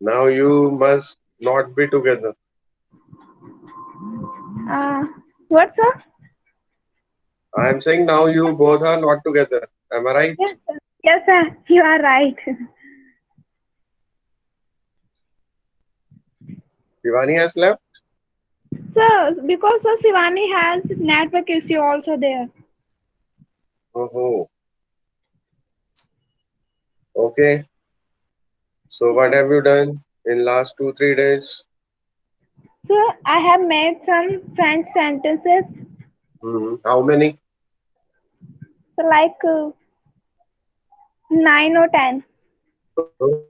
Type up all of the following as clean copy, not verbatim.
Now you must not be together. Uh, what, sir? I am saying now you both are not together. Am I right? Yes, sir. Yes, sir. You are right. Shivani has left. So, because so Shivani has network issue also there. Oh, okay. So what Okay. have you done in last 2 3 days? So, I have made some French sentences. How many? So, like 9 or 10. Oh,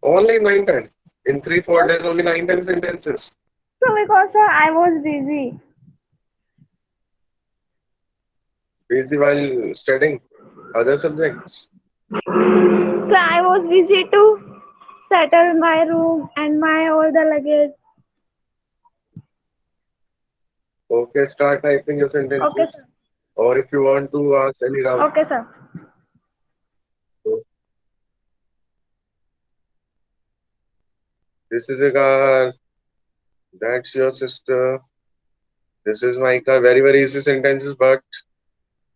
only 9 10. In 3 4 days, only 9 10 sentences. So, because I was busy. Busy while studying other subjects. So, I was busy to settle my room and my all the luggage. Okay, start typing your Okay, sentences. sir. Or if you want to ask any doubt. Okay, sir. So, this is a car. That's your sister. This is Maika. Very, very easy sentences, but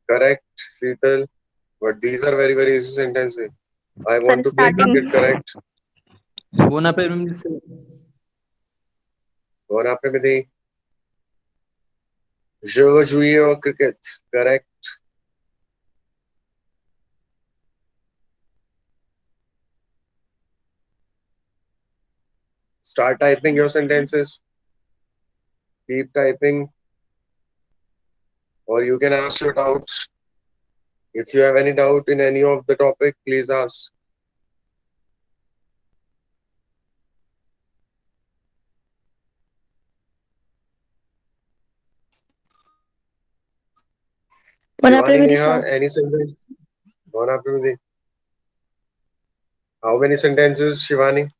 correct, Sheetal. But these are very, very easy sentences. I Sir, want to play cricket, starting. correct? Buon appetito. Bon après-midi. Je veux jouer au cricket, correct? Start typing your sentences. Keep typing, or you can ask your doubts. If you have any doubt in any of the topic, please ask. Bon Shivani, après-midi, Neha, sir. any sentence? Bon après-midi. How many sentences, Shivani?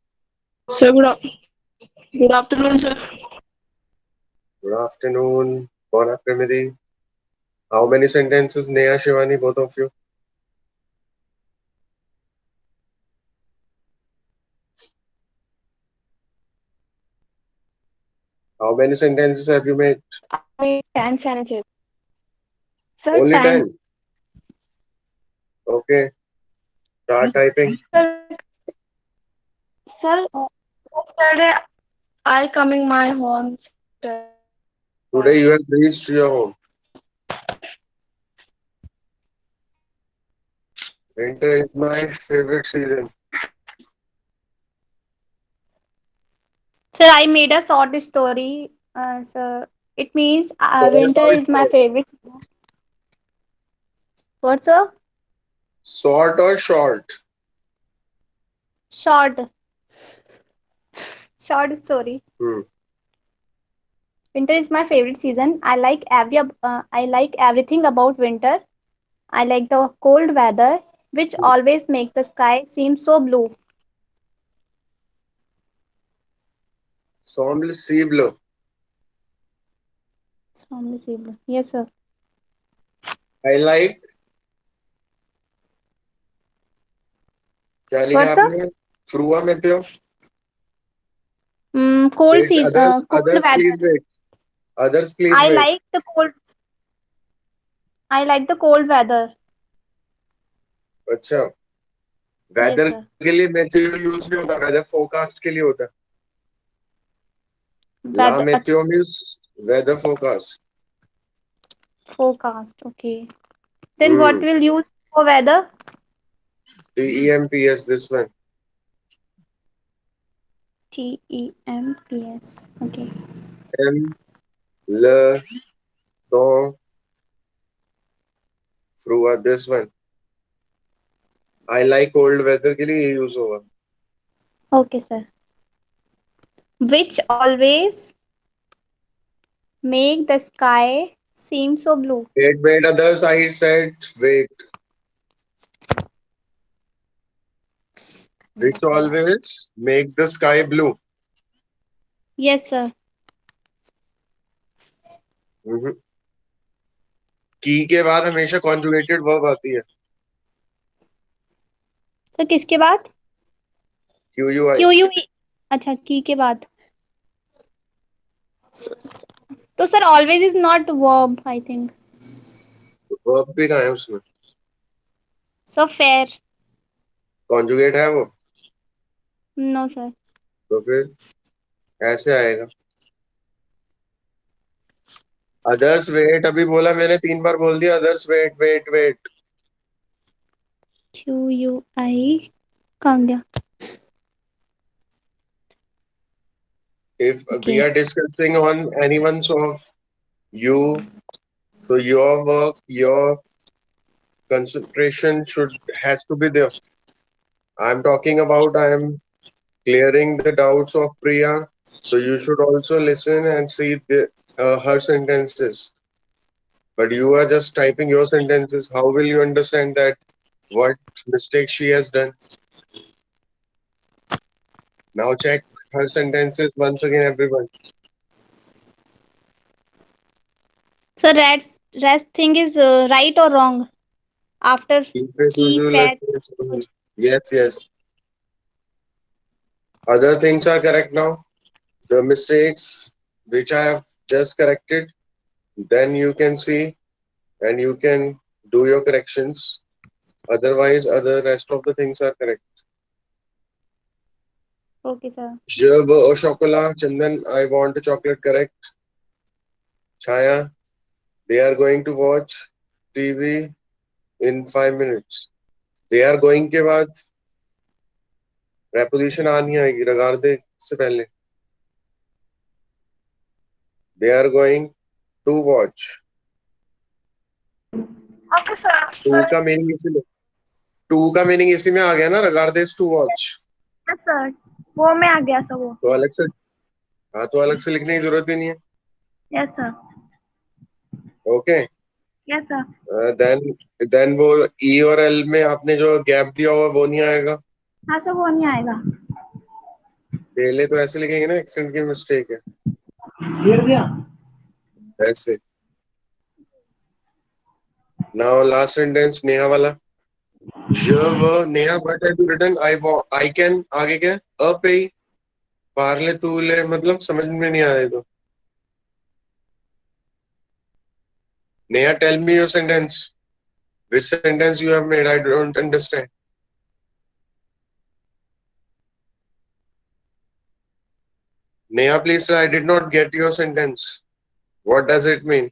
Sir, good afternoon, sir. Good afternoon. Bon après-midi. How many sentences, Neha, Shivani, both of you? How many sentences have you made? I made 10 sentences. Sir, Only 10. 10. Okay. Start typing. Sir, sir, yesterday I coming my home. Today you have reached your home. Winter is my favorite season. Sir, I made a short story. So it means Short winter or is my short? favorite season. What, sir? Short or short? Short, short story. Hmm. Winter is my favorite season. I like everything about winter. I like the cold weather, which Hmm. always makes the sky seem so blue. Semble. Yes, sir. I like. क्या लिखा What, sir? आपने? फ्रुआ में थे. Cold Wait, season, cold others, weather. please wait. Others, please I wait. like the cold. I like the cold weather. अच्छा. Yes, weather sir. के लिए मेथेओ use नहीं होता. वेदर फोरकास्ट के लिए होता है. ला Weather. मेथेओ means weather forecast. Forecast. Okay. Then what Hmm. will use for weather? TEMPS, this one. TEMPS. Okay. M, le, ton, frua, this one. I like cold weather के लिए ये यूज होगा. Okay, sir. Which always make the sky seem so blue. Wait, others I said wait. Which always make the sky blue. Yes, sir. की के बाद हमेशा conjugated verb आती है. तो किसके बाद? QUI. QUE. अच्छा, की के बाद. तो sir always is not verb I think. Verb भी कहाँ है उसमें? So fair. कॉन्जुगेट है वो? No sir. तो फिर ऐसे आएगा. अदर्स वेट अभी बोला मैंने 3 बार बोल दिया. Others wait wait wait. QUI कहाँ गया? If we okay. are discussing on anyone's of you, so your work, your concentration has to be there. I'm talking about I am clearing the doubts of Priya, so you should also listen and see her sentences. But you are just typing your sentences. How will you understand that what mistake she has done? Now check her sentences once again, everyone. So rest thing is right or wrong after key path. Yes, yes. Other things are correct now. The mistakes which I have just corrected, then you can see and you can do your corrections. Otherwise, other rest of the things are correct. Okay sir. Je veux au chocolat. Chandan, I want a chocolate. Correct. Chaya, they are going to watch TV in 5 minutes. They are going के बाद preposition आनी आएगी regarding से पहले. They are going to watch. Okay, sir. To का meaning इसी में आ गया ना. regarding to watch. Yes, sir. वो में आ गया सर वो. तो अलग से लिखने की जरूरत ही नहीं है. Yes, sir. Okay. Yes, sir. Then वो ई और एल में आपने जो गैप दिया हुआ वो नहीं आएगा. हाँ सर, वो नहीं आएगा. पहले तो ऐसे लिखेंगे ना, एक्सेंट की मिस्टेक है. ऐसे. नाउ लास्ट सेंटेंस नेहा वाला. Neha but have you written I can. आगे क्या? पे पार्ले तू ले, मतलब समझ में नहीं आया तो. Neha tell me your sentence. Which sentence you have made? I don't understand. Neha, please, I did not get your sentence. What does it mean?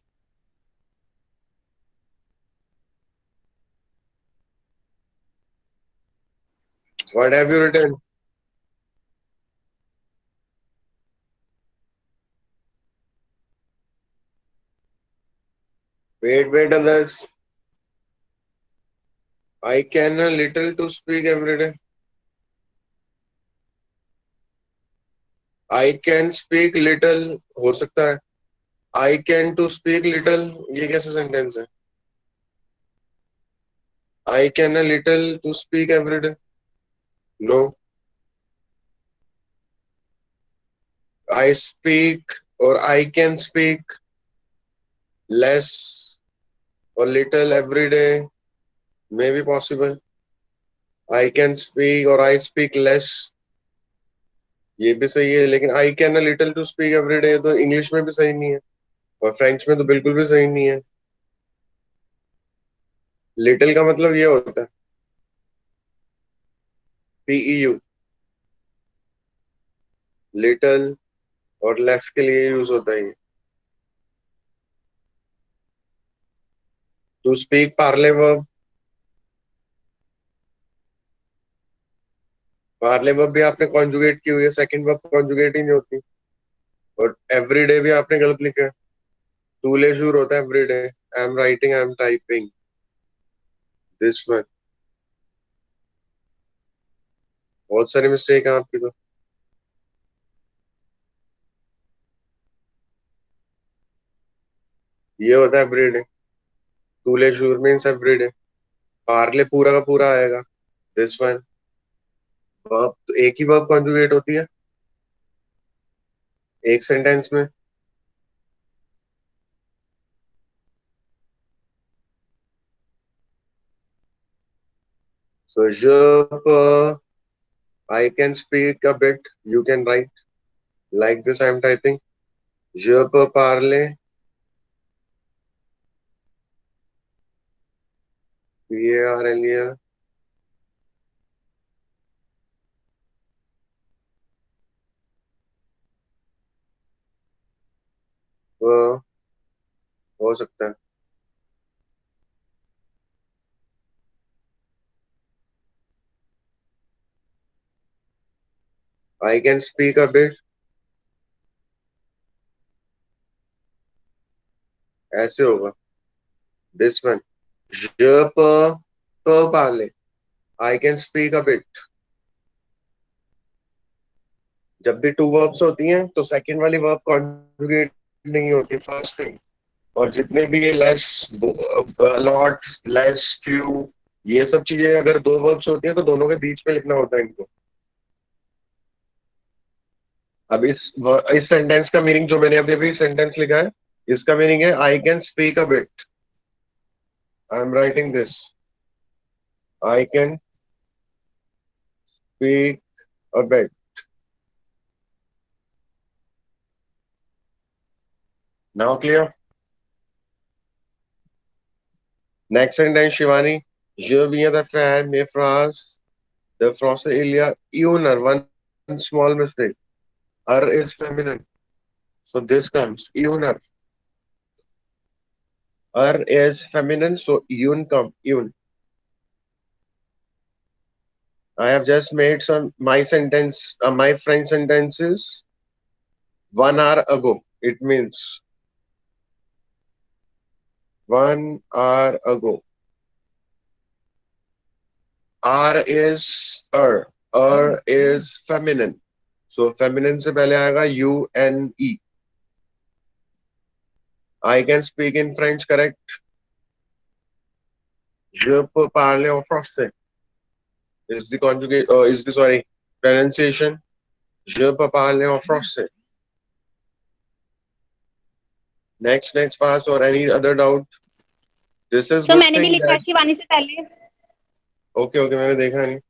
What have you written? Wait, others. I can a little to speak every day. I can speak little हो सकता है. I can to speak little ये कैसा sentence है? I can a little to speak every day. No. I speak or I can speak less or little every day. May be possible. I can speak or I speak less. ये भी सही है, लेकिन I can a little to speak every day तो English में भी सही नहीं है और फ्रेंच में तो बिल्कुल भी सही नहीं है. लिटिल का मतलब ये होता है PEU. लिटिल और लेस के लिए यूज होता है ये. टू स्पीक पार्ले वर्ब. पार्ले वर्ब भी आपने कॉन्जुगेट की हुई है, सेकंड वर्ब कॉन्जुगेट ही नहीं होती. और एवरी डे भी आपने गलत लिखा है. टू ले जूर होता है every day. I am writing, I am typing. This one. बहुत सारी मिस्टेक है आपकी तो. ये होता है एवरी डे. टू ले जूर मीन्स एवरी डे. पार्ले पूरा का पूरा आएगा. This one. वर्ब तो एक ही वर्ब कॉन्जुगेट होती है एक सेंटेंस में. So je peux, I can speak a bit. You can write like this. I'm typing. Je peux parler. Parler. वो हो सकता है. I can speak a bit. ऐसे होगा. This one. Je peux parler. I can speak a bit. जब भी to verbs होती हैं तो सेकंड वाली वर्ब कॉन्जुगेट नहीं होती फर्स्ट थिंग. और जितने भी ये लेस, लॉट, लेस, फ्यू, ये सब चीजें अगर दो वर्ब्स होती हैं तो दोनों के बीच में लिखना होता है इनको. अब इस सेंटेंस का मीनिंग जो मैंने अभी अभी सेंटेंस लिखा है, इसका मीनिंग है I can speak a bit. I am writing this. I can speak a bit. Now clear. Next sentence Shivani. Je viens de faire mes phrases de français il y a une heure. One small mistake. Er is feminine. So this comes une heure. Er is feminine, so une come une. I have just made some my friend sentences 1 hour ago. It means 1 hour ago. R is er. Er is feminine. So feminine से पहले आएगा une. I can speak in French, correct? Je peux parler en français. Is the conjugate? Is the sorry pronunciation? Je peux parler en français. Next pass or any other doubt? This is So good मैंने भी thing लिखा है that Shivani से पहले. okay मैंने देखा नहीं.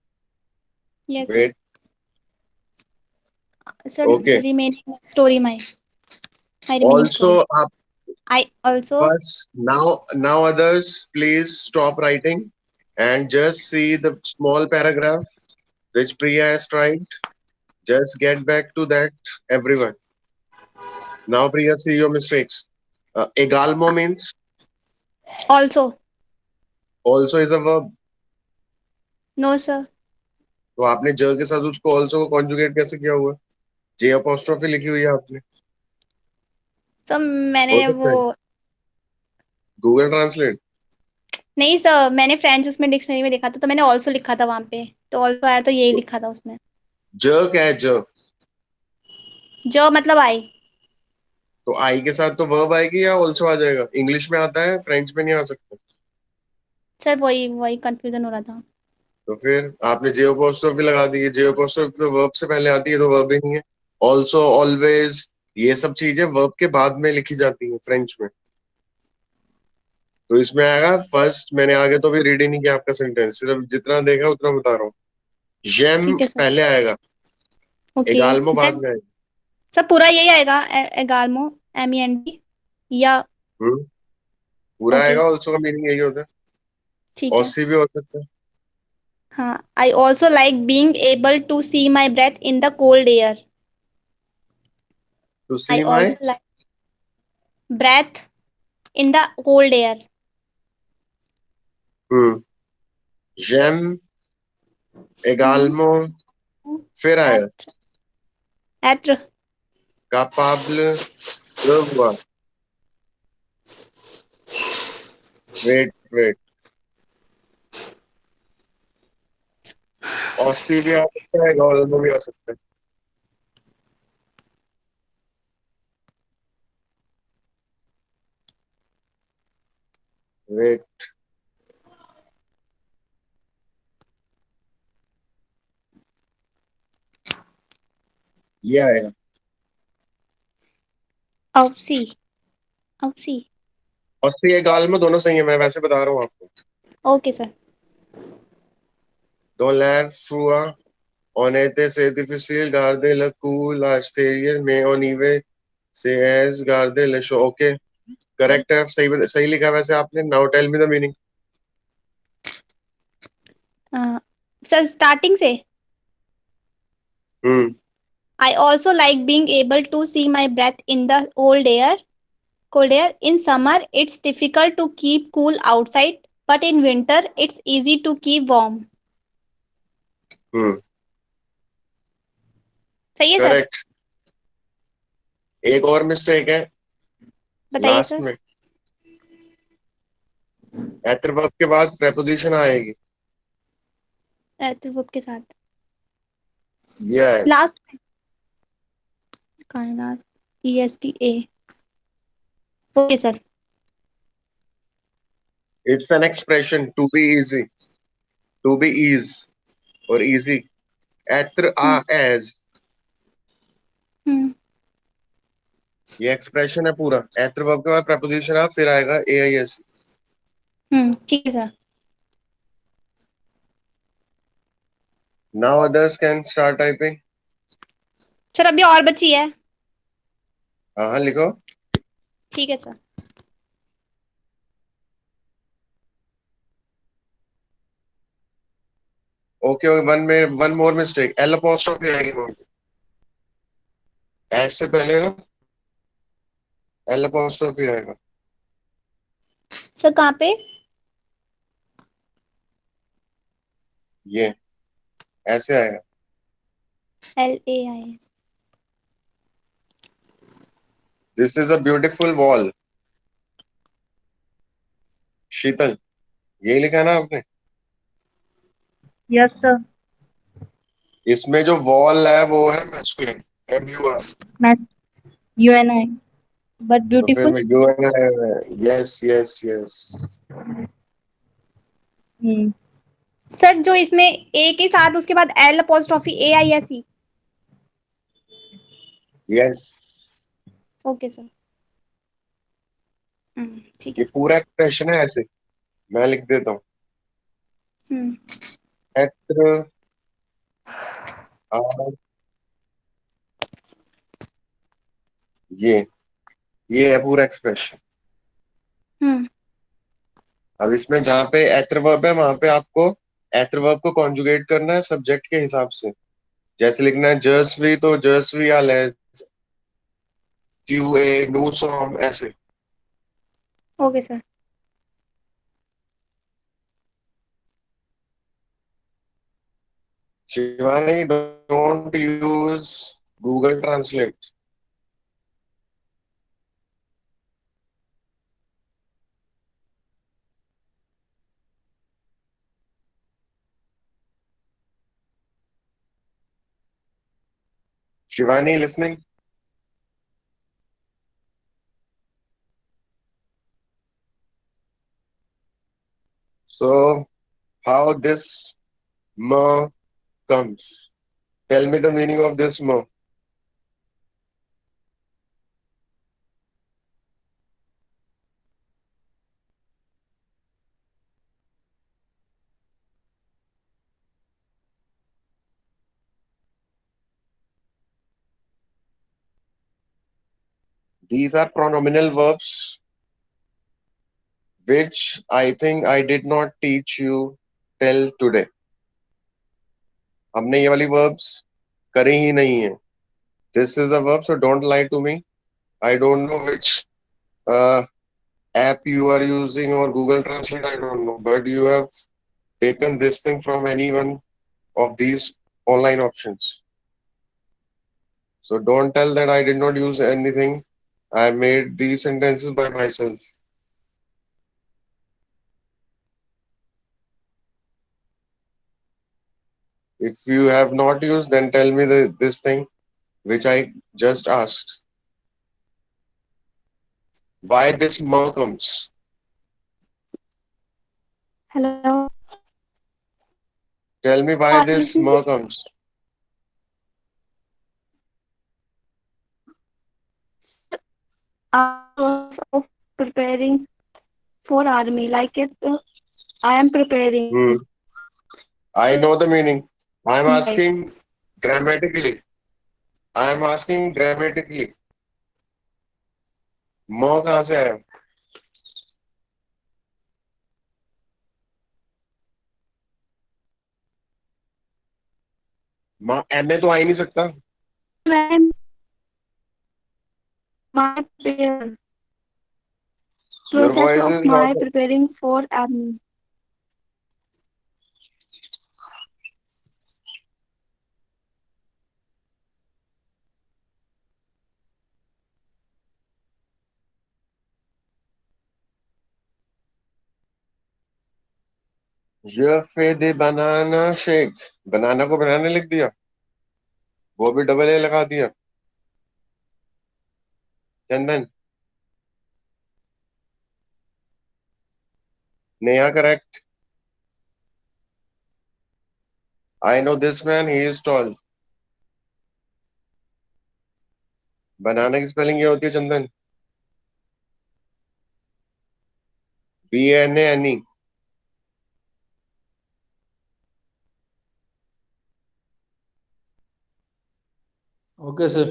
Yes sir. Wait. Sir, Okay. remaining story my. Remaining story. Also, I also. first now others please stop writing and just see the small paragraph which Priya has tried. Just get back to that, everyone. Now Priya, see your mistakes. Egalmo means Also. also is a verb. No sir. तो आपने ज के साथ उसको also को conjugate कैसे किया हुआ? J apostrophe लिखी हुई है आपने. तो मैंने हो सकता वो है. Google Translate. नहीं सर, मैंने फ्रेंच उसमें डिक्शनरी में देखा था तो मैंने ऑल्सो लिखा था वहां पे, तो ऑल्सो आया तो यही लिखा था उसमें. ज क्या है ज? जो मतलब आई. तो आई के साथ तो वर्ब आएगी या ऑल्सो आ जाएगा? इंग्लिश में आता है, फ्रेंच में नहीं आ सकता. सर वही कंफ्यूजन हो रहा था. तो फिर आपने जे अपोस्ट्रोफी लगा दी है. जे अपोस्ट्रोफी तो वर्ब से पहले आती है तो वर्ब ही नहीं है. ऑल्सो, ऑलवेज, ये सब चीजें वर्ब के बाद में लिखी जाती है फ्रेंच में. तो इसमें आएगा फर्स्ट. मैंने आगे तो भी रीड ही नहीं किया आपका सेंटेंस, सिर्फ जितना देखा उतना बता रहा हूँ. जेम ठीक है सर. पहले आएगा, ओके. एगाल्मो बाद में आएगा. सर पूरा यही आएगा एगाल्मो MEND या. पूरा ओके. आएगा. ऑल्सो का मीनिंग यही होता है. ठीक है. ऑसी भी हो सकता है. हाँ. I also like being able to see my breath in the cold air. To I see my also like breath in the cold air. जेम, एगाल्मो, फिर आएगा एत्र. capable, हुआ. वेट ऑस्ट्रेलिया आ सकता है, एगाल्मो भी आ सकता है. वेट. ये आएगा. औसी. ऑस्ट्री एगाल्मो दोनों सही है. मैं वैसे बता रहा हूँ आपको. Okay sir. Då lär frua onetes är difícil garde la cool exterior में onive से as garde la show. Okay, correct है, सही लिखा है वैसे आपने. Now tell me the meaning. Sir starting से I also like being able to see my breath in the cold air. In summer, it's difficult to keep cool outside, but in winter, it's easy to keep warm. सही है sir? Correct. एक और mistake है बताइए last sir. में. एतर verb के बाद preposition आएगी. एडवर्ब के साथ ये है. लास्ट कहाँ है last? ESTA. Okay sir. It's an expression to be easy, to be ease or easy. एतर as ये एक्सप्रेशन है पूरा. एतर वर्ब के बाद preposition आ फिर आएगा AIS. ठीक है sir. Now others can start typing. Sir अभी और बची है. हाँ लिखो. ठीक है sir. Okay, one more mistake. L apostrophe आएगी वहाँ पे. S से पहले ना L apostrophe आएगा. सर कहाँ पे? ये ऐसे आएगा. LAIS. This is a beautiful wall. शीतल, यही लिखा है ना आपने? Yes sir. इसमें जो वॉल है वो है मैस्कुलिन, MUR. UNI बट तो फिर ब्यूटीफुल. मैं UN. Yes yes yes. Sir जो इसमें A के साथ उसके बाद L apostrophe AISE. Yes. Okay sir. ठीक ये है. पूरा एक्सप्रेशन है ऐसे. मैं लिख देता हूँ. एत्र आ ये है पूरा एक्सप्रेशन. अब इसमें जहाँ पे एत्र वर्ब है वहां पे आपको एत्र वर्ब को कॉन्जुगेट करना है सब्जेक्ट के हिसाब से. जैसे लिखना है जस्वी तो जस्वी आलेस, QA नो सॉम ऐसे. Okay sir. Shivani, don't use Google translate. Shivani, listening? So, how this ma comes? Tell me the meaning of this ma. These are pronominal verbs, which I think I did not teach you till today. हमने ये वाली verbs करी ही नहीं है. This is a verb, so don't lie to me. I don't know which app you are using or Google Translate, I don't know, but you have taken this thing from any one of these online options. So don't tell that I did not use anything. I made these sentences by myself. If you have not used, then tell me this thing which I just asked. Why this ma comes? Hello. Tell me why this ma comes. Of preparing for army, like it. I am preparing. I know the meaning. I am Right. asking grammatically. I am asking grammatically. म कहाँ से आया? माँ M में तो आ ही नहीं सकता. When my prayer, Your process voice of is not. my preparing for army. ये बनाना शेक. बनाना को बनाना लिख दिया. वो भी डबल ए लगा दिया. चंदन. Neha, correct. I know this man. He is tall. बनाना की स्पेलिंग ये होती है चंदन. BANANE. Okay, sir.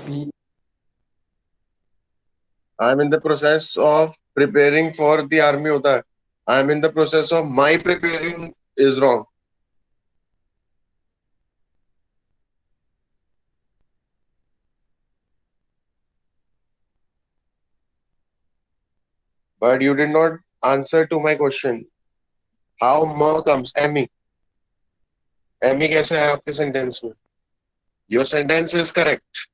B. I am in the process of preparing for the army होता है. I am in the process of my preparing is wrong. But you did not answer to my question. How more comes Emmy? Emmy कैसे है आपके sentence में? Your sentence is correct.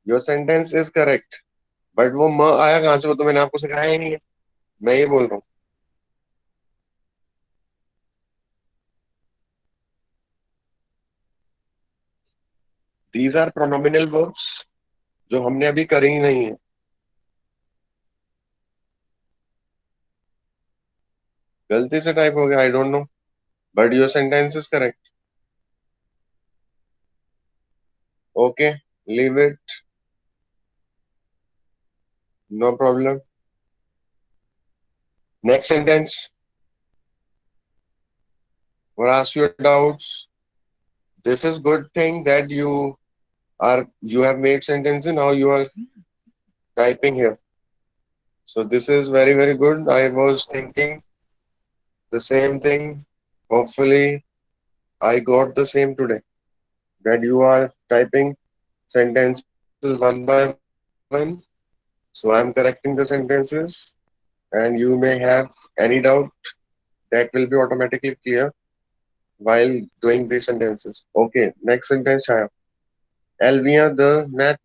Your sentence is correct. But वो म आया कहाँ से? वो तो मैंने आपको सिखाया ही नहीं है. मैं ये बोल रहा हूँ. These are pronominal verbs जो हमने अभी करी ही नहीं है. गलती से टाइप हो गया. I don't know. But your sentence is correct. Okay, leave it. No problem. Next sentence. Or ask your doubts. This is good thing that you have made sentences. Now you are typing here. So this is very, very good. I was thinking the same thing. Hopefully I got the same today. That you are typing sentences one by one. So I'm correcting the sentences, and you may have any doubt that will be automatically clear while doing these sentences. Okay, next sentence आया. Elvia the math.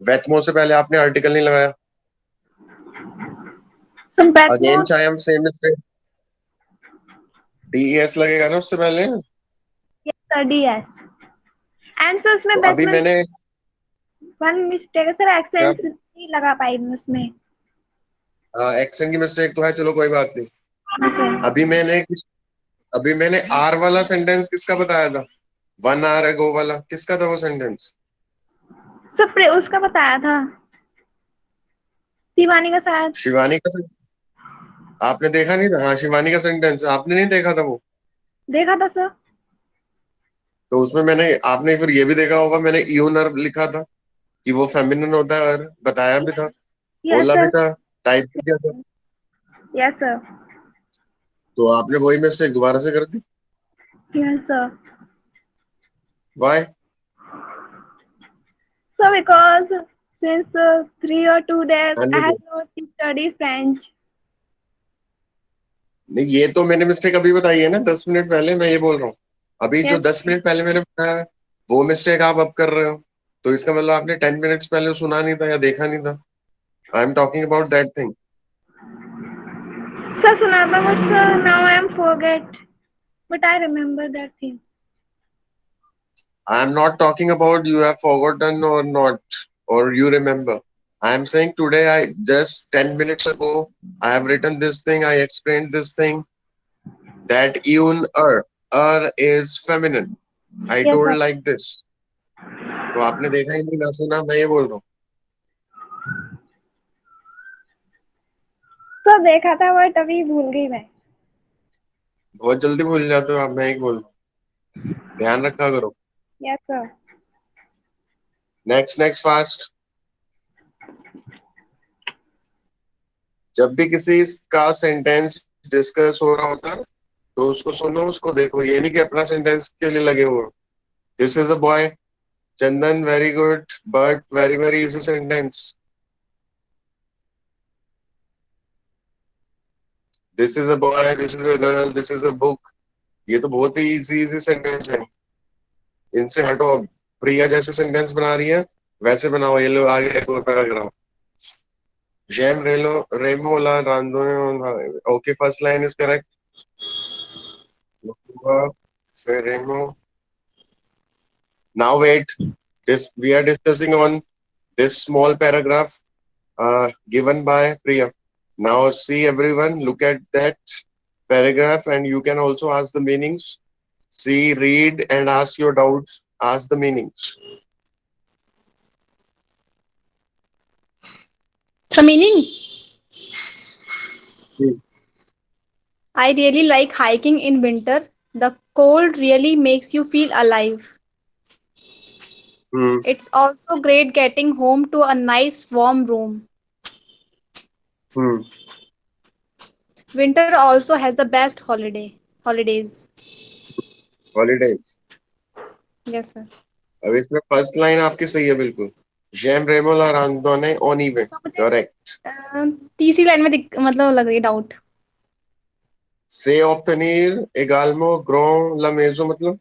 Vethmo से पहले आपने article नहीं लगाया. So Again Bethmo, चाहे हम same mistake. DES लगेगा ना उससे पहले. yes sir, DS. And so उसमें तो अभी Bethmo मैंने one mistake है sir, accent नहीं लगा पाई उसमें. एक्सेंट की मिस्टेक तो है. चलो कोई बात नहीं. हाँ सर. अभी मैंने आर वाला सेंटेंस किसका बताया था? 1 hour ago वाला किसका था वो सेंटेंस? सर उसका बताया था शिवानी का शायद. शिवानी का आपने देखा नहीं था? हाँ, शिवानी का सेंटेंस आपने नहीं देखा था वो. देखा था सर. तो उसमें मैंने आपने फिर ये भी देखा होगा मैंने ईओनर लिखा था कि वो फेमिनिन होता है और बताया भी था. यस बोला भी सर. था. टाइप भी किया था. Yes sir. तो आपने वही मिस्टेक दोबारा से कर दी. Yes sir. Why? So because since 3 or 2 days I नहीं, have not studied French. ये तो मैंने मिस्टेक अभी बताई है ना 10 मिनट पहले. मैं ये बोल रहा हूँ अभी जो Yes. 10 मिनट पहले मैंने बताया वो मिस्टेक आप अब कर रहे हो. तो इसका मतलब आपने 10 मिनट्स पहले सुना नहीं था या देखा नहीं था. I am talking about that thing. Sir Sunata, but sir now I am forget. But I remember that thing. I am not talking about you have forgotten or not or you remember. I am saying today I just 10 minutes ago I have written this thing. I explained this thing that even is feminine. I Yes told sir. like this. तो आपने देखा ही नहीं ना सुना. मैं ये बोल रहा हूँ. उसको देखा था बट अभी भूल गई मैं। बहुत जल्दी भूल जाते हो आप, मैं ही बोल, ध्यान रखा करो। Yes sir. Next next fast. जब भी किसी का सेंटेंस डिस्कस हो रहा होता है तो उसको सुनो, उसको देखो, ये नहीं कि अपना सेंटेंस के लिए लगे हुए। This is a boy, Chandan, very good, but very very easy sentence. This is a boy, this is a girl, this is a book, ये तो बहुत ही इजी इजी सेंटेंस है, इनसे हटो अब। प्रिया जैसे सेंटेंस बना रही है वैसे बनाओ। ये लो आगे एक और पैराग्राफ। जेम रेलो रेमो ला रांदो। Okay, first line is correct. फिर रेमो। Now wait, this we are discussing on this small paragraph given by Priya. Now see everyone, look at that paragraph and you can also ask the meanings. See, read and ask your doubts. Ask the meanings. So meaning, Hmm. I really like hiking in winter. The cold really makes you feel alive. Hmm. It's also great getting home to a nice warm room. Hmm. Winter also has the best holidays. Holidays. Yes, sir. अब इसमें first line आपकी सही है बिल्कुल। GeM रेमोला रांदोने ओनीवे। So मुझे correct. तीसरी line में मतलब लग रही है डाउट। से ऑप्टनीर एगाल्मो ग्रों लमेजो मतलब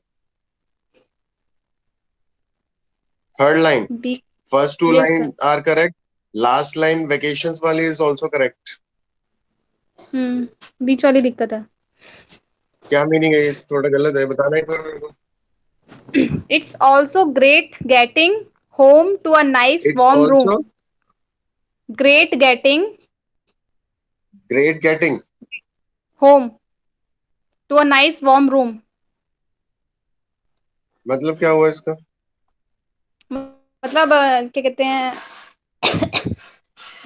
third line. B. First two yes line सर। are correct. Last line vacations वाली is also correct. बीच वाली दिक्कत है। क्या मीनिंग है, ये थोड़ा गलत है, बताना एक बार मेरे को। It's also great getting home to a nice It's warm room. also Great getting great getting. home to a nice warm room. मतलब क्या हुआ इसका? मतलब क्या कहते हैं,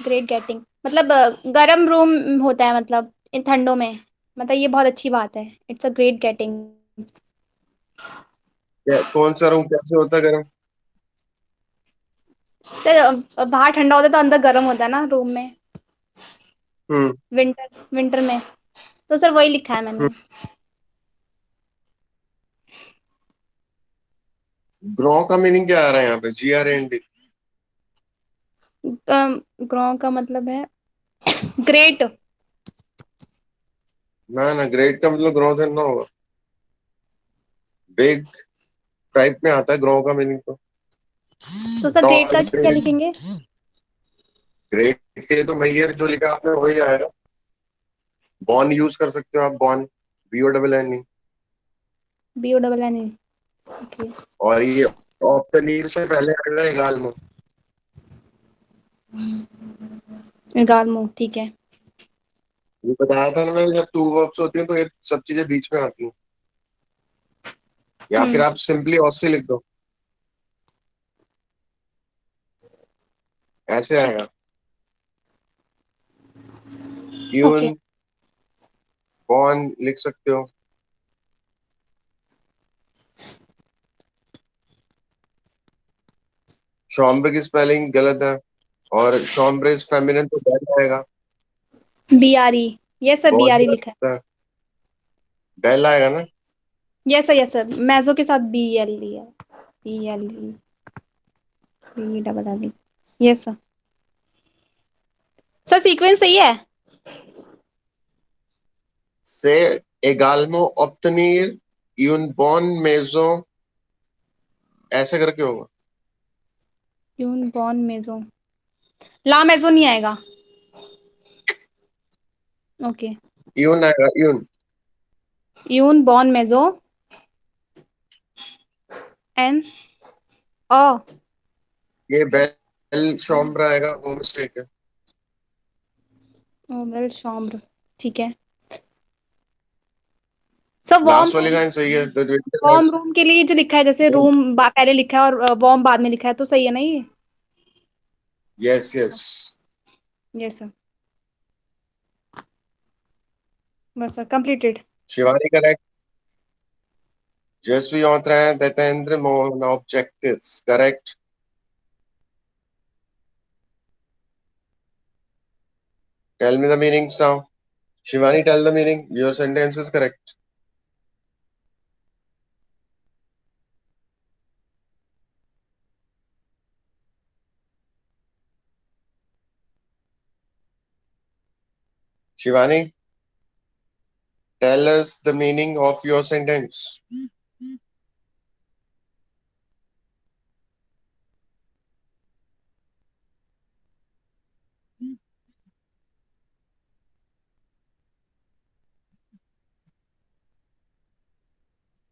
ग्रेट गेटिंग मतलब गर्म रूम होता है मतलब इन ठंडों में, मतलब ये बहुत अच्छी बात है। It's a great getting. कौन सा रूम कैसे होता है गर्म? सर बाहर ठंडा होता है तो अंदर गर्म होता है ना रूम में, हम्म। विंटर में। तो सर वही लिखा है मैंने। ग्रो का मीनिंग क्या आ रहा है यहाँ पे? GRAND। ग्रो का मतलब है ग्रेट। ना ना, ग्रेट का मतलब ग्रो ना होगा, बिग टाइप में आता है ग्रो का मीनिंग तो। तो सर ग्रेट टॉल का क्या बिग। लिखेंगे? ग्रेट के तो मैयर जो लिखा आपने वही आएगा। बॉन यूज कर सकते हो आप, बॉन, BONN। BONN। ओके। और ये ऑप्टनीर से पहले आएगा एगाल्मो। गालमो, ठीक है। ये बताया था ना मैंने, जब टू वर्ब्स होती हैं तो ये सब चीजें बीच में आती हैं। या फिर आप सिंपली ऑसी लिख दो, ऐसे ठीक आएगा। है। ओके। यून बॉन लिख सकते हो। शॉम्ब्रे की स्पेलिंग गलत है, और शॉम्ब्रे इज फेमिनिन तो बेल आएगा। BRE। यस सर, बहुत BRE भी आ लिखा है। सकता है, बेल आएगा ना। Yes sir, yes sir. मैजो के साथ BLE है। BLE, BELLE। Yes sir. Sir sequence सही है। से एगाल्मो ऑप्टनीर यून बॉन मेजो, ऐसे करके होगा। यून बॉन मेजो, ला मेजो नहीं आएगा। ओके। यून आएगा, यून। यून बॉन मेजो एंड अ ये बेल शॉम्ब्रा आएगा, वो मिस्टेक है। वेल शॉम्ब्र, ठीक है। सर लास्ट वाली लाइन सही है। वार्म रूम के लिए जो लिखा है, जैसे रूम पहले लिखा है और वार्म बाद में लिखा है, तो सही है ना ये? Yes yes. Yes sir. बस sir completed. Shivani correct. Just we entrain Detendra Mohan objectives. Correct. Tell me the meanings now. Shivani, tell the meaning. Your sentence is correct. Shivani, tell us the meaning of your sentence.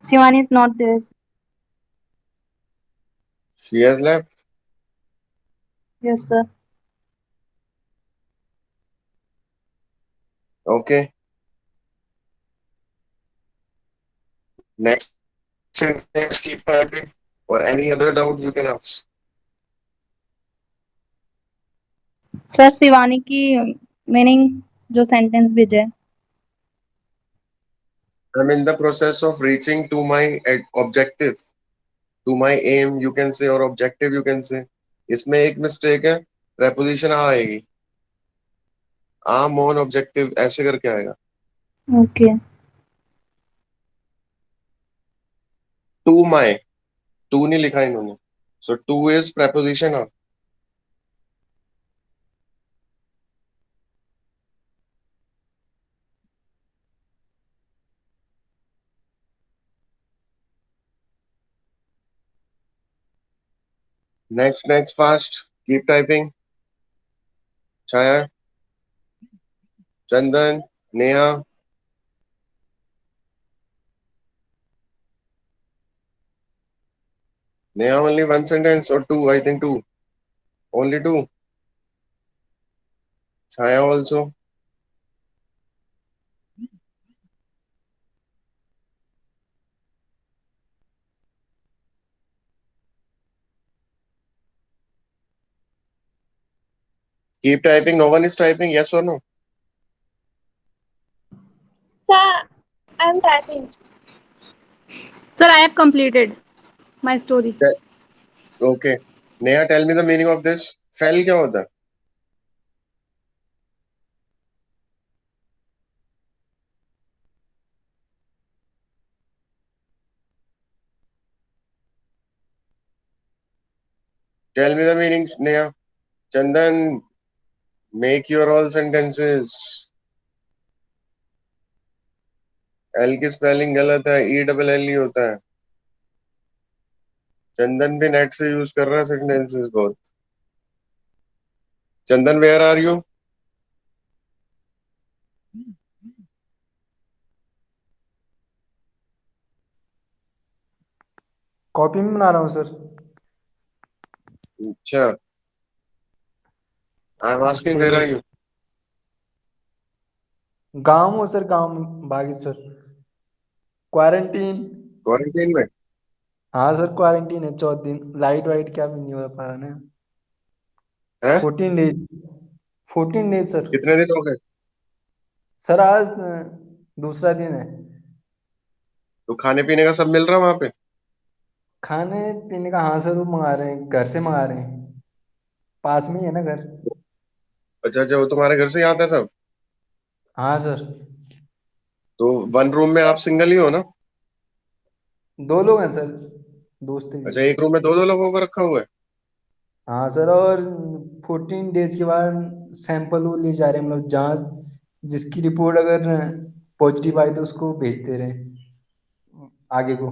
Shivani is not there. She has left. Yes, sir. Okay. Next sentence, keep typing. Or any other doubt you can ask. Sir Shivani की meaning जो sentence भेजा है. I'm in the process of reaching to my objective. To my aim, you can say, or objective, you can say. इसमें एक mistake है. Preposition आ आएगी. आम on objective ऐसे करके आएगा. ओके. To my. टू नहीं लिखा इन्होंने. So to is preposition on. Next, fast. Keep typing. Chaya, Chandan, Neha. Neha, only one sentence or two? I think two. Only two. Chaya also. Keep typing. No one is typing. Yes or no? Sir, I'm typing. Sir, I have completed my story. Okay. Neha, tell me the meaning of this. Fell क्या होता है? Tell me the meaning, Neha. Chandan, make your all sentences. L की spelling गलत है. E double L ही होता है. चंदन भी net से यूज कर रहा है सेंटेंसेस बहुत. Chandan, where are you? Copy में बना रहा हूँ सर. अच्छा. I am asking where are you. गाँव हो सर, गाँव में बागेश्वर. क्वारंटीन. क्वारंटीन में. हाँ सर क्वारंटीन है 14 दिन. लाइट वाइट क्या भी नहीं हो पा रहा ना. हैं? 14 डेज. 14 days sir. कितने दिन हो गए? सर आज दूसरा दिन है. तो खाने पीने का सब मिल रहा है वहां पे? खाने पीने का हाँ सर वो मंगा रहे हैं, घर से मंगा रहे हैं. पास में ही है ना घर. अच्छा अच्छा, वो तुम्हारे घर से ही आता है सब? हाँ सर. तो वन रूम में आप सिंगल ही हो ना? 2 लोग हैं सर, दोस्त हैं. अच्छा, एक रूम में दो लोगों को रखा हुआ है? हाँ सर. और 14 डेज के बाद सैंपल वो ले जा रहे हैं, मतलब जांच. जिसकी रिपोर्ट अगर पॉजिटिव आई तो उसको भेजते रहे आगे को.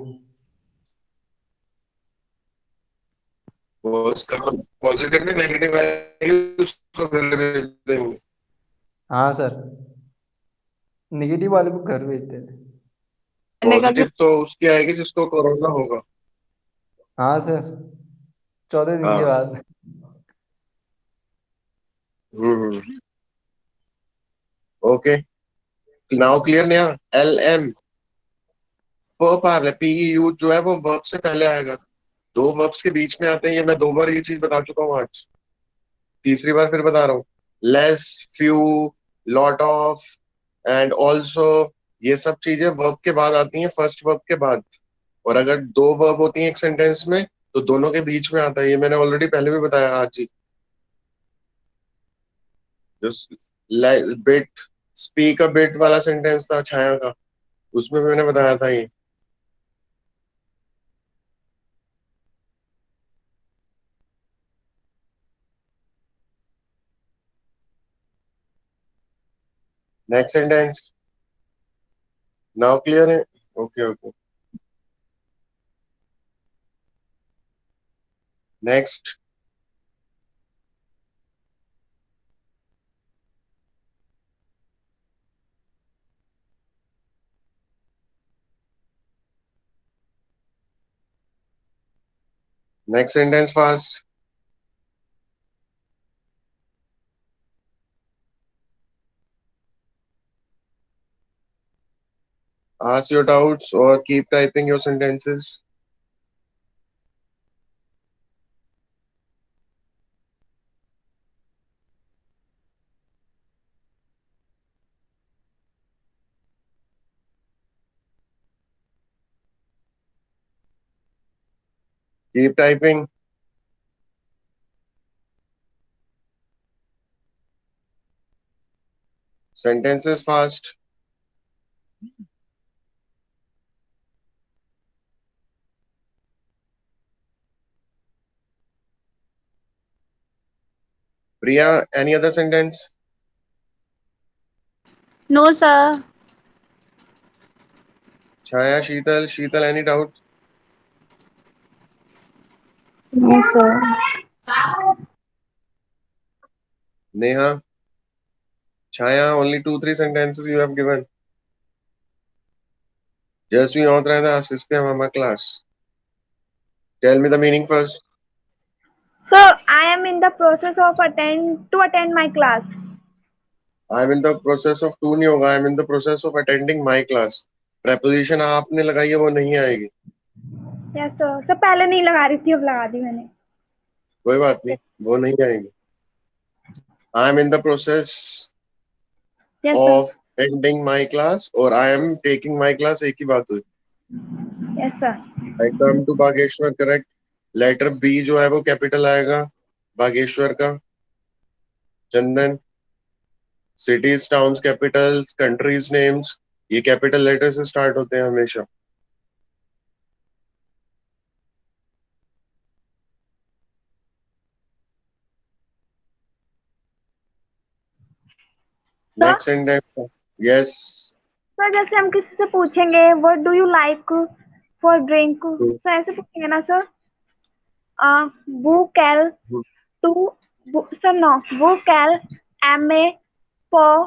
वो उसका पॉजिटिव में नेगेटिव आएगी उसको घर भेज देंगे? हाँ सर, नेगेटिव वाले को घर भेजते रहे. पॉजिटिव तो उसकी आएगी जिसको कोरोना होगा. हाँ सर, 14 दिन के हाँ. बाद. ओके. नाउ क्लियर नया. एल एम वर्ब आ रहा है. पी यू जो है वो वर्ब से पहले आएगा. दो वर्ब्स के बीच में आते हैं. ये मैं 2 बार ये चीज बता चुका हूँ आज. तीसरी बार फिर बता रहा हूँ. Less, few, lot of, and also, ये सब चीजें वर्ब के बाद आती हैं, फर्स्ट वर्ब के बाद। और अगर दो वर्ब होती हैं एक सेंटेंस में तो दोनों के बीच में आता है। ये मैंने ऑलरेडी पहले भी बताया आज ही। जो बिट स्पीक अ बिट वाला सेंटेंस था छाया का, उसमें भी मैंने बताया था ये। नेक्स्ट सेंटेंस नाउ क्लियर है? Okay okay. Next next sentence fast. Ask your doubts or keep typing your sentences. Keep typing. Sentences fast. Priya, any other sentence? No, sir. Chaya, Sheetal, any doubt? No, sir. Neha, Chaya, only 2-3 sentences you have given. Just we authorize system of my class. Tell me the meaning first. Sir, I am in the process of attend my class. I'm in the process of tune yoga. I'm in the process of attending my class. Preposition आपने लगाई है वो नहीं आएगी। Yes, sir. Sir, पहले नहीं लगा रही थी, अब लगा दी मैंने. कोई बात नहीं, वो नहीं आएगी। I'm in the process Yes, sir. of attending my class और I am taking my class एक ही बात हुई। Yes, sir. I come to Bageshwar, correct. Letter B जो है वो कैपिटल आएगा बागेश्वर का। Chandan, cities, towns, capitals, countries names, ये कैपिटल लेटर से स्टार्ट होते हैं हमेशा। Sir, next sentence. Yes. Sir जैसे हम किसी से पूछेंगे what do you like for drink, sir ऐसे पूछेंगे ना सर. वो कैल टू, सर नो, वो कैल एम ए फॉर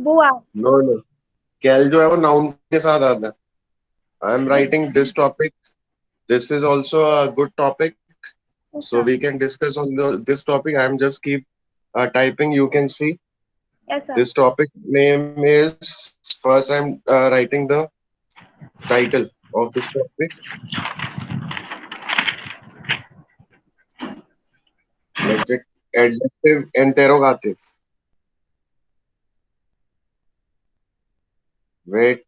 बुआ. नो नो, कैल जो है वो नाउन के साथ आता है। I am writing this topic, this is also a good topic, so we can discuss on this topic. I am just keep typing, you can see. Yes, sir. This topic name is, first I'm writing the title of this topic. Adjective interrogative. Wait.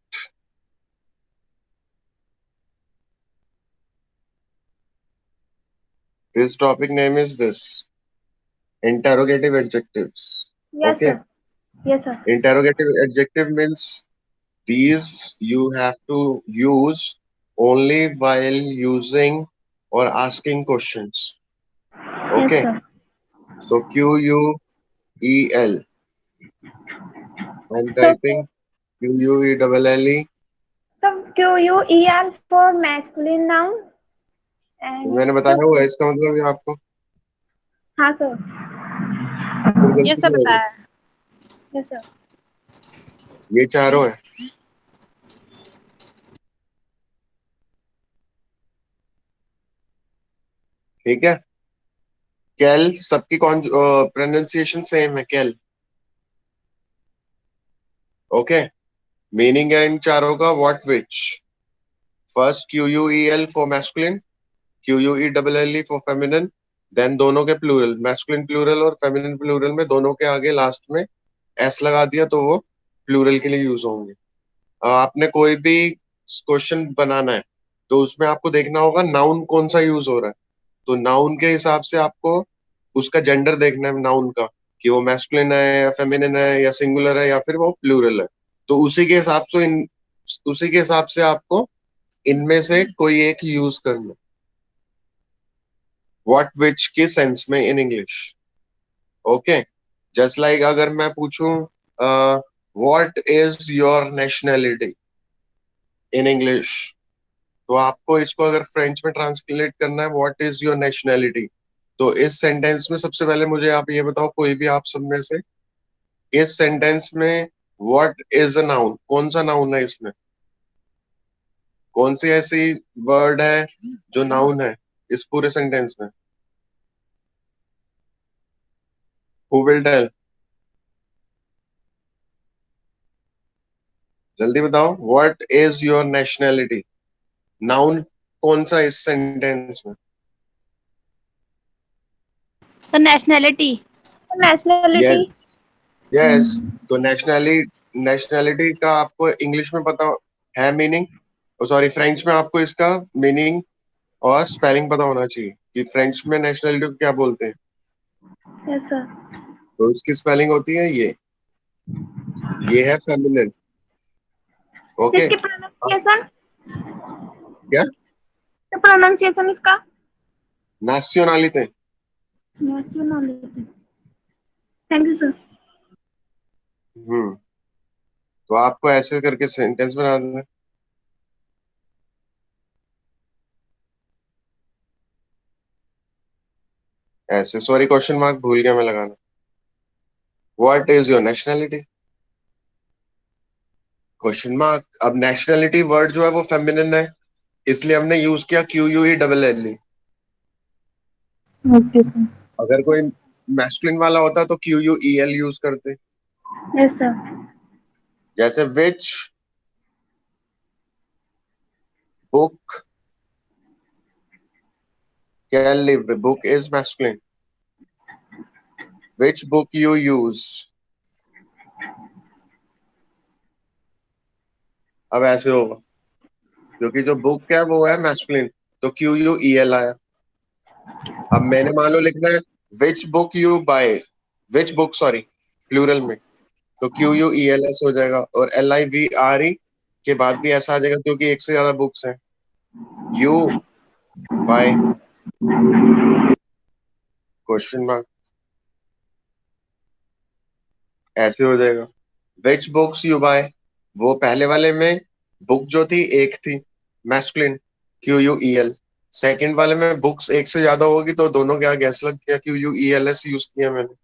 This topic name is this. Interrogative adjectives. Yes, Okay. sir. Yes, sir. Interrogative adjective means these you have to use only while using or asking questions. Okay. Yes, sir. So QUEL. I'm So, typing QUELLE. so QUEL for masculine noun and मैंने बताया हुआ है, इसका मतलब ये आपको हाँ sir. फिर ये गलती सब नहीं होगी। बताया. Yes, sir. ये चारों हैं। ठीक है। कैल सबकी कौन प्रोनाउंसिएशन सेम है, कैल। ओके। मीनिंग है इन चारों का what which. First QUEL for masculine, QUELLE for feminine, then दोनों के प्लूरल, मैस्कुलिन प्लूरल और फेमिनिन प्लूरल में दोनों के आगे लास्ट में एस लगा दिया तो वो प्लूरल के लिए यूज होंगे। आपने कोई भी क्वेश्चन बनाना है तो उसमें आपको देखना होगा नाउन कौन सा यूज हो रहा है। तो नाउन के हिसाब से आपको उसका जेंडर देखना है नाउन का, कि वो मैस्कुलिन है या फेमिनिन है या सिंगुलर है या फिर वो प्लूरल है। तो उसी के हिसाब से आपको इनमें से कोई एक यूज करना। व्हाट विच के सेंस में in English. Okay, just like अगर मैं पूछूं what is your nationality in English, तो आपको इसको अगर फ्रेंच में ट्रांसलेट करना है व्हाट इज योर नेशनैलिटी, तो इस सेंटेंस में सबसे पहले मुझे आप ये बताओ, कोई भी आप सब में से, इस सेंटेंस में व्हाट इज अ नाउन, कौन सा नाउन है इसमें, कौन सी ऐसी वर्ड है जो नाउन है इस पूरे सेंटेंस में। हु विल टेल, जल्दी बताओ, what is your nationality, noun कौन सा इस सेंटेंस में। Sir nationality. Nationality. Yes, yes. तो नेशनैलिटी का आपको इंग्लिश में पता है मीनिंग, सॉरी फ्रेंच में आपको इसका मीनिंग और स्पेलिंग पता होना चाहिए कि फ्रेंच में नेशनैलिटी को क्या बोलते हैं। Yes sir. तो उसकी स्पेलिंग होती है ये है फेमिनिन। ओके, इसकी प्रोनाउंसिएशन, क्या, तो प्रोनाउंसिएशन इसका। Nationality. Nationality. Thank you sir. Hmm, तो आपको ऐसे करके सेंटेंस बना देना है। ऐसे, सॉरी क्वेश्चन मार्क भूल गया मैं लगाना। What is your nationality, question mark. अब नेशनैलिटी वर्ड जो है वो फेमिनिन है, इसलिए हमने यूज किया QUE। Okay sir. अगर कोई मैस्कुलिन वाला होता तो QUEL यूज करते। Yes sir. जैसे which book can live, book is masculine, which book you use. अब ऐसे होगा क्योंकि जो बुक है वो है मैस्कुलिन, तो QUEL आया। अब मैंने मान लो लिखना है which book you buy, which book sorry plural में, तो QUELS हो जाएगा, और LIVRE के बाद भी ऐसा आ जाएगा क्योंकि एक से ज्यादा बुक्स हैं। यू बाय, क्वेश्चन मार्क, ऐसे हो जाएगा। विच बुक्स यू बाय, वो पहले वाले में बुक जो थी एक थी मैस्कुलिन, QUEL। सेकंड वाले में बुक्स एक से ज्यादा होगी तो दोनों क्या गैस लग गया, QUELS यूज किया मैंने।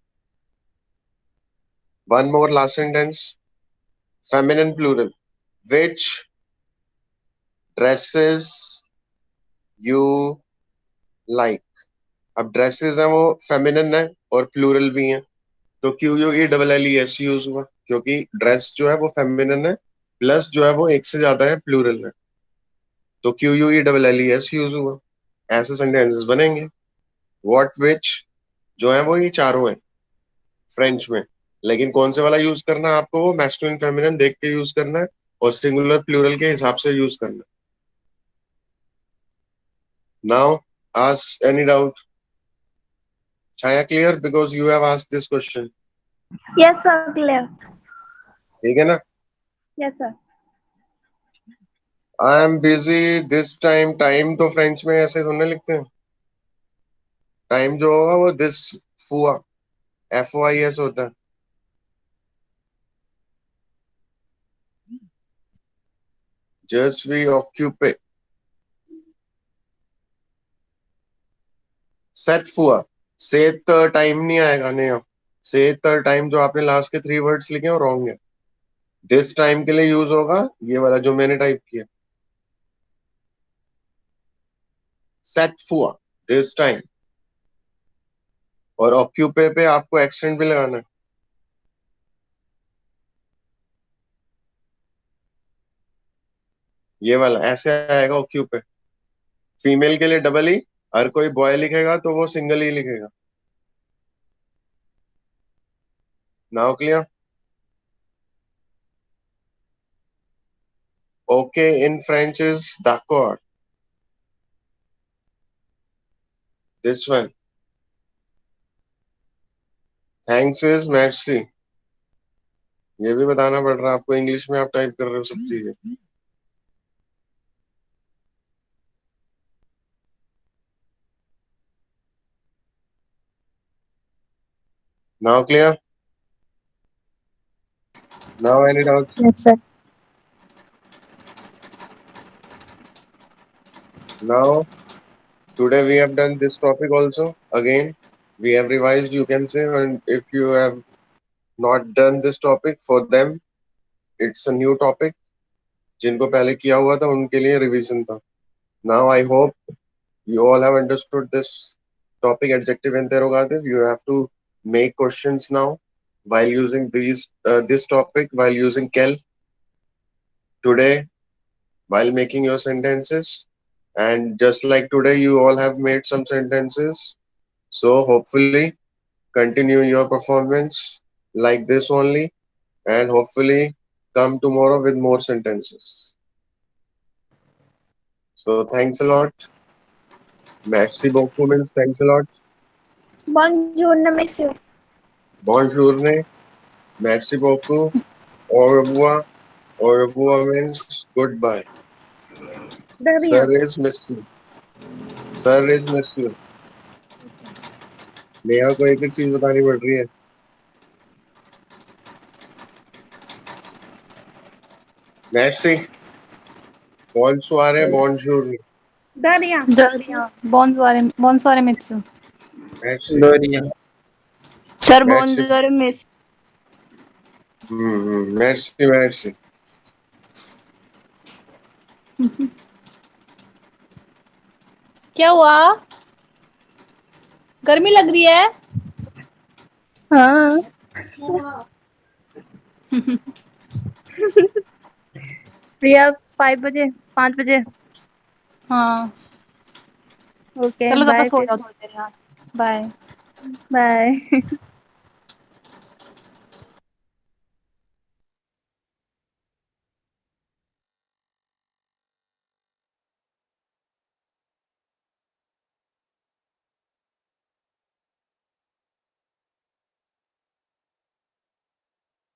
One more last sentence, feminine plural, which dresses you like. अब ड्रेसेस है वो फेमिनिन है और प्लूरल भी है, तो QUELLES यूज हुआ क्योंकि ड्रेस जो है वो फेमिनिन है, प्लस जो है वो एक से ज्यादा है प्लूरल है, तो QUELLES यूज हुआ। ऐसे सेंटेंसेस बनेंगे। व्हाट विच जो है वो ये चारों हैं फ्रेंच में, लेकिन कौन से वाला यूज करना है आपको, वो मैस्कुलिन फेमिनिन देख के यूज करना है और सिंगुलर प्लूरल के हिसाब से यूज करना है। Now ask any doubt. Chhaya clear, because you have asked this question. Yes sir, clear. ठीक है ना। Yes sir. I am busy this time, time तो फ्रेंच में ऐसे थोड़े लिखते हैं, टाइम जो होगा वो दिस फुआ FOIS होता है। जस्ट वी ऑक्यूपे, सेट फुआ, सेत टाइम नहीं आएगा, नहीं, सेत टाइम जो आपने लास्ट के 3 वर्ड्स लिखे हैं रॉन्ग है। दिस टाइम के लिए यूज होगा ये वाला जो मैंने टाइप किया, सेट फुआ, दिस टाइम। और ऑक्यूपे पे आपको एक्सेंट भी लगाना है, ये वाला ऐसे आएगा ऑक्यूपे। फीमेल के लिए डबल ई, हर कोई बॉय लिखेगा तो वो सिंगल ही लिखेगा। Now clear. Okay in French is d'accord. This one. Thanks is merci. ये भी बताना पड़ रहा है आपको, इंग्लिश में आप टाइप कर रहे हो सब चीजें. Now clear? Now any doubts? Yes, sir. Now today we have done this topic also. Again, we have revised, you can say, and if you have not done this topic, for them it's a new topic. जिनको पहले किया हुआ था उनके लिए revision था. Now I hope you all have understood this topic, adjective interrogative. You have to make questions now while using this topic, while using kel today, while making your sentences. And just like today, you all have made some sentences. So hopefully continue your performance like this only, and hopefully come tomorrow with more sentences. So thanks a lot. Merci beaucoup means thanks a lot. Bonjour, monsieur. Bonjour, merci beaucoup. Au revoir. Au revoir means goodbye. De Sir rien. is monsieur. Sir is monsieur. Neha को एक एक चीज बतानी पड़ रही है. Merci. Bonsoir, bonjour. De rien. Bonsoir, Mitsu. Merci. Gloria. Sir, Merci. bonjour, miss. Merci, merci. क्या हुआ? गर्मी लग रही है? हाँ. प्रिया 5 बजे 5 बजे. हाँ. ओके चलो ज्यादा बाय सो फिर. जाओ थोड़ी देर यार. बाय. बाय.